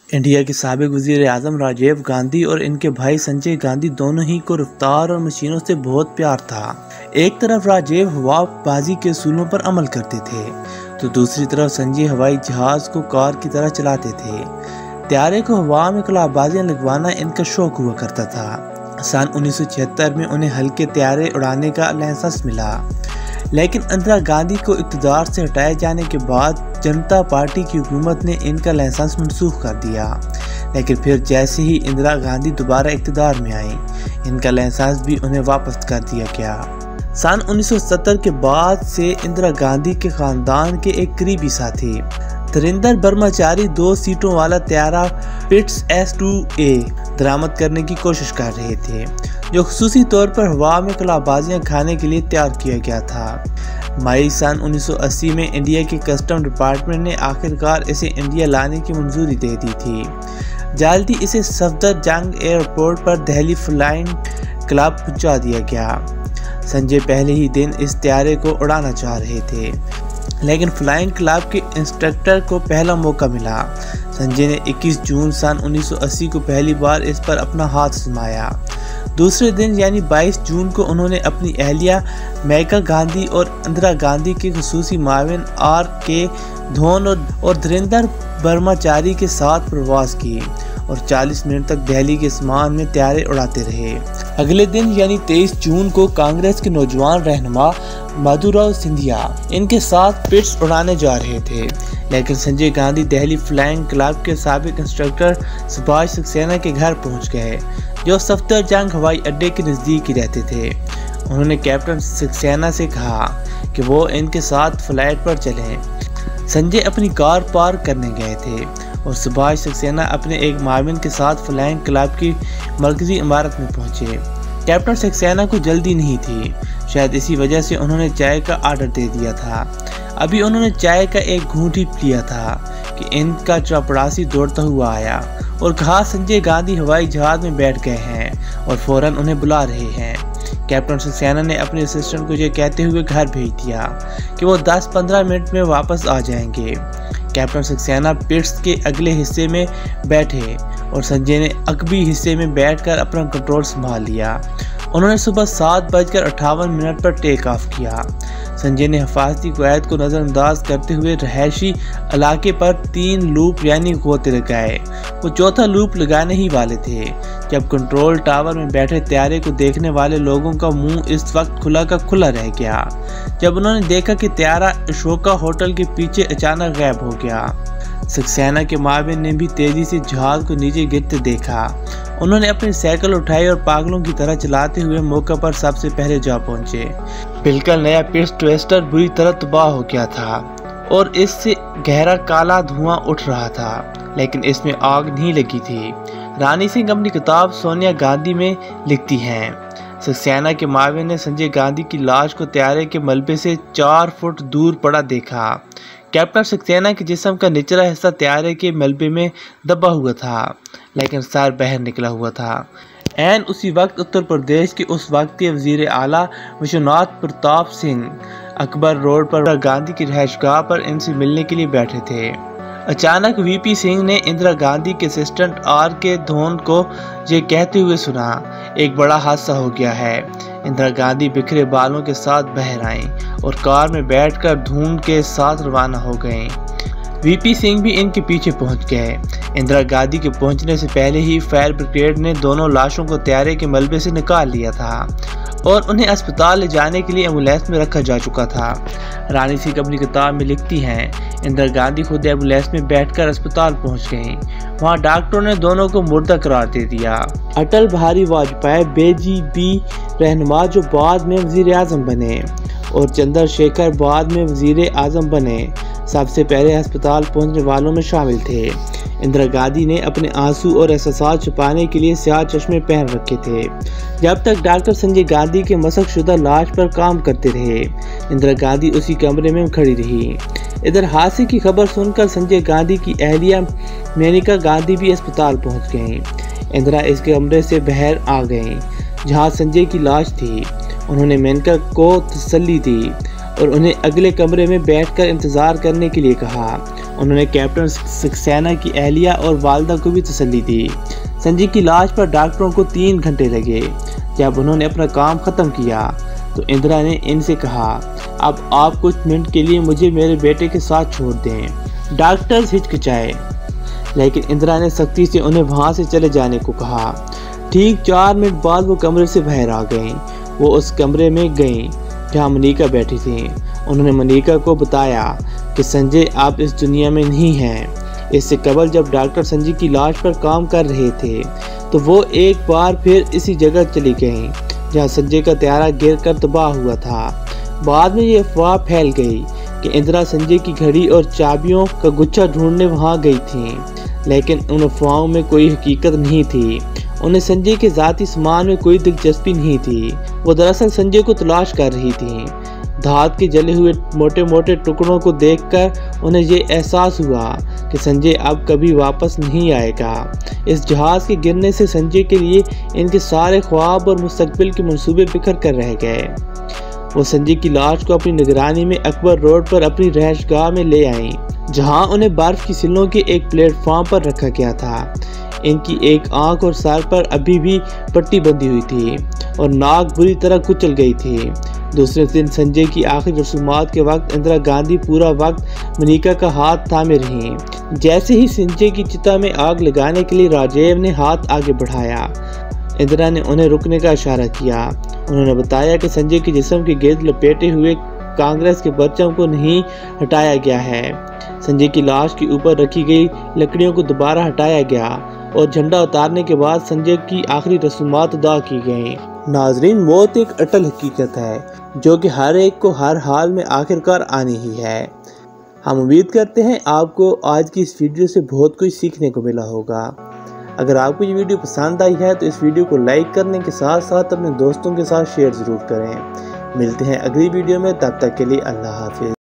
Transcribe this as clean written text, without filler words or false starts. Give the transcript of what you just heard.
India के साबिक वज़ीर आज़म राजीव गांधी और इनके भाई संजय गांधी दोनों ही को रफ्तार और मशीनों से बहुत प्यार था। एक तरफ राजीव हवाबाजी के असूलों पर अमल करते थे तो दूसरी तरफ संजय हवाई जहाज को कार की तरह चलाते थे। त्यारे को हवा में कलाबाजियां लगवाना इनका शौक हुआ करता था। सन 1976 में उन्हें हल्के त्यारे उड़ाने का लाइसेंस मिला, लेकिन इंदिरा गांधी को इक़्तिदार से हटाए जाने के बाद जनता पार्टी की हुकूमत ने इनका लाइसेंस मनसूख कर दिया। लेकिन फिर जैसे ही इंदिरा गांधी दोबारा इक़्तिदार में आई, इनका लाइसेंस भी उन्हें वापस कर दिया गया। सन 1970 के बाद से इंदिरा गांधी के ख़ानदान के एक करीबी साथी धीरेंद्र ब्रह्मचारी 2 सीटों वाला त्यारा पिट्स S-2A दरामद करने की कोशिश कर रहे थे, जो खुसूसी तौर पर हवा में कलाबाजियां खाने के लिए तैयार किया गया था। मई सन 1980 में इंडिया के कस्टम डिपार्टमेंट ने आखिरकार इसे इंडिया लाने की मंजूरी दे दी थी। जल्दी इसे सफदरजंग एयरपोर्ट पर दिल्ली फ्लाइंग क्लब पहुंचा दिया गया। संजय पहले ही दिन इस त्यारे को उड़ाना चाह रहे थे, लेकिन फ्लाइंग क्लब के इंस्ट्रक्टर को पहला मौका मिला। संजय ने 21 जून सन 1980 को पहली बार इस पर अपना हाथ आजमाया। दूसरे दिन यानी 22 जून को उन्होंने अपनी अहलिया मेनका गांधी और इंदिरा गांधी के खुसूसी माविन R.K. धोन और धीरेंद्र ब्रह्मचारी के साथ प्रवास की और 40 मिनट तक दिल्ली के आसमान में त्यारे उड़ाते रहे। अगले दिन यानी 23 जून को कांग्रेस के नौजवान रहनुमा माधुराव सिंधिया इनके साथ पिट्स उड़ाने जा रहे थे, लेकिन संजय गांधी दिल्ली फ्लाइंग क्लब के साबिक इंस्ट्रक्टर सुभाष सक्सेना के घर पहुंच गए, जो सफदरजंग हवाई अड्डे के नज़दीक ही रहते थे। उन्होंने कैप्टन सक्सेना से कहा कि वो इनके साथ फ्लाइट पर चलें। संजय अपनी कार पार्क करने गए थे और सुभाष सक्सेना अपने एक माविन के साथ फ्लाइंग क्लब की मरकजी इमारत में पहुंचे। कैप्टन सक्सेना को जल्दी नहीं थी, शायद इसी वजह से उन्होंने चाय का आर्डर दे दिया था। अभी उन्होंने चाय का एक घूंट ही लिया था कि इनका चपड़ासी दौड़ता हुआ आया और कहा संजय गांधी हवाई जहाज में बैठ गए हैं और फौरन उन्हें बुला रहे हैं। कैप्टन सक्सेना ने अपने असिस्टेंट को ये कहते हुए घर भेज दिया कि वो 10-15 मिनट में वापस आ जाएंगे। कैप्टन सक्सेना पिट्स के अगले हिस्से में बैठे और संजय ने अकबी हिस्से में बैठकर अपना कंट्रोल संभाल लिया। उन्होंने सुबह 7:58 पर टेक ऑफ किया। संजय ने हिफाजती क़वायद को नज़रअंदाज करते हुए रहायशी इलाके पर 3 लूप यानी गोते लगाए। वो चौथा लूप लगाने ही वाले थे जब कंट्रोल टावर में बैठे त्यारे को देखने वाले लोगों का मुंह इस वक्त खुला का खुला रह गया, जब उन्होंने देखा कि त्यारा अशोका होटल के पीछे अचानक गायब हो गया। सक्सेना के माविन ने भी तेजी से जहाज को नीचे गिरते देखा। उन्होंने अपनी साइकिल उठाई और पागलों की तरह चलाते हुए मौके पर सबसे पहले जा पहुंचे। बिल्कुल नया पिट्स ट्विस्टर बुरी तरह तबाह हो गया था और इससे गहरा काला धुआं उठ रहा था, लेकिन इसमें आग नहीं लगी थी। रानी सिंह अपनी किताब सोनिया गांधी में लिखती हैं, सक्सेना के माविन ने संजय गांधी की लाश को त्यारे के मलबे से 4 फुट दूर पड़ा देखा। कैप्टन सक्सेना के जिस्म का निचला हिस्सा त्यारे के मलबे में दबा हुआ था, लेकिन सर बाहर निकला हुआ था। एन उसी वक्त उत्तर प्रदेश के उस वक्त के वजीर आला विश्वनाथ प्रताप सिंह अकबर रोड पर गांधी की रिहाइशगाह पर इनसे मिलने के लिए बैठे थे। अचानक वीपी सिंह ने इंदिरा गांधी के असिस्टेंट R.K. धोन को ये कहते हुए सुना, एक बड़ा हादसा हो गया है। इंदिरा गांधी बिखरे बालों के साथ बाहर आईं और कार में बैठकर धूम के साथ रवाना हो गईं। वीपी सिंह भी इनके पीछे पहुंच गए। इंदिरा गांधी के पहुंचने से पहले ही फायर ब्रिगेड ने दोनों लाशों को त्यारे के मलबे से निकाल लिया था और उन्हें अस्पताल ले जाने के लिए एम्बुलेंस में रखा जा चुका था। रानी सिंह अपनी किताब में लिखती हैं, इंदिरा गांधी खुद एम्बुलेंस में बैठकर अस्पताल पहुंच गईं। वहां डॉक्टरों ने दोनों को मुर्दा करार दे दिया। अटल बिहारी वाजपेयी बेजीबी रहनुमा जो बाद में वजीर आजम बने और चंद्रशेखर बाद में वजीर आजम बने, सबसे पहले अस्पताल पहुंचने वालों में शामिल थे। इंदिरा गांधी ने अपने आंसू और एहसास छुपाने के लिए स्याह चश्मे पहन रखे थे। जब तक डॉक्टर संजय गांधी के मशक़शुदा लाश पर काम करते रहे, इंदिरा गांधी उसी कमरे में खड़ी रही। इधर हादसे की खबर सुनकर संजय गांधी की अहलिया मेनका गांधी भी अस्पताल पहुंच गईं। इंदिरा इस कमरे से बाहर आ गईं जहां संजय की लाश थी। उन्होंने मेनका को तसल्ली दी और उन्हें अगले कमरे में बैठकर इंतजार करने के लिए कहा उन्होंने कैप्टन सक्सेना की अहलिया और वालदा को भी तसल्ली दी। संजय की लाश पर डॉक्टरों को 3 घंटे लगे। जब उन्होंने अपना काम ख़त्म किया तो इंदिरा ने इनसे कहा, अब आप कुछ मिनट के लिए मुझे मेरे बेटे के साथ छोड़ दें। डॉक्टर्स हिचकिचाए, लेकिन इंदिरा ने सख्ती से उन्हें वहां से चले जाने को कहा। ठीक 4 मिनट बाद वो कमरे से बाहर आ गईं। वो उस कमरे में गईं जहां मनिका बैठी थी। उन्होंने मनिका को बताया कि संजय अब इस दुनिया में नहीं है। इससे कबल जब डॉक्टर संजय की लाश पर काम कर रहे थे तो वो एक बार फिर इसी जगह चली गईं जहां संजय का त्यारा गिर कर तबाह हुआ था। बाद में ये अफवाह फैल गई कि इंदिरा संजय की घड़ी और चाबियों का गुच्छा ढूंढने वहां गई थी, लेकिन उन अफवाहों में कोई हकीकत नहीं थी। उन्हें संजय के ज़ाती सामान में कोई दिलचस्पी नहीं थी। वो दरअसल संजय को तलाश कर रही थी। धात के जले हुए मोटे मोटे टुकड़ों को देखकर उन्हें ये एहसास हुआ कि संजय अब कभी वापस नहीं आएगा। इस जहाज़ के गिरने से संजय के लिए इनके सारे ख्वाब और मुस्तकबिल के मंसूबे बिखर कर रह गए। वो संजय की लाश को अपनी निगरानी में अकबर रोड पर अपनी रहशगाह में ले आईं, जहां उन्हें बर्फ की सिलों के एक प्लेटफॉर्म पर रखा गया था। इनकी एक आंख और सर पर अभी भी पट्टी बंधी हुई थी और नाक बुरी तरह कुचल गई थी। दूसरे दिन संजय की आखिरी रसूमात के वक्त इंदिरा गांधी पूरा वक्त मनिका का हाथ थामे रहीं। जैसे ही संजय की चिता में आग लगाने के लिए राजीव ने हाथ आगे बढ़ाया, इंदिरा ने उन्हें रुकने का इशारा किया। उन्होंने बताया कि संजय के जिस्म के गिर्द लपेटे हुए कांग्रेस के परचम को नहीं हटाया गया है। संजय की लाश के ऊपर रखी गई लकड़ियों को दोबारा हटाया गया और झंडा उतारने के बाद संजय की आखिरी रसूमात अदा की गई। नाजरीन, मौत एक अटल हकीकत है जो कि हर एक को हर हाल में आखिरकार आनी ही है। हम उम्मीद करते हैं आपको आज की इस वीडियो से बहुत कुछ सीखने को मिला होगा। अगर आपको ये वीडियो पसंद आई है तो इस वीडियो को लाइक करने के साथ साथ अपने दोस्तों के साथ शेयर ज़रूर करें। मिलते हैं अगली वीडियो में, तब तक के लिए अल्लाह हाफिज़।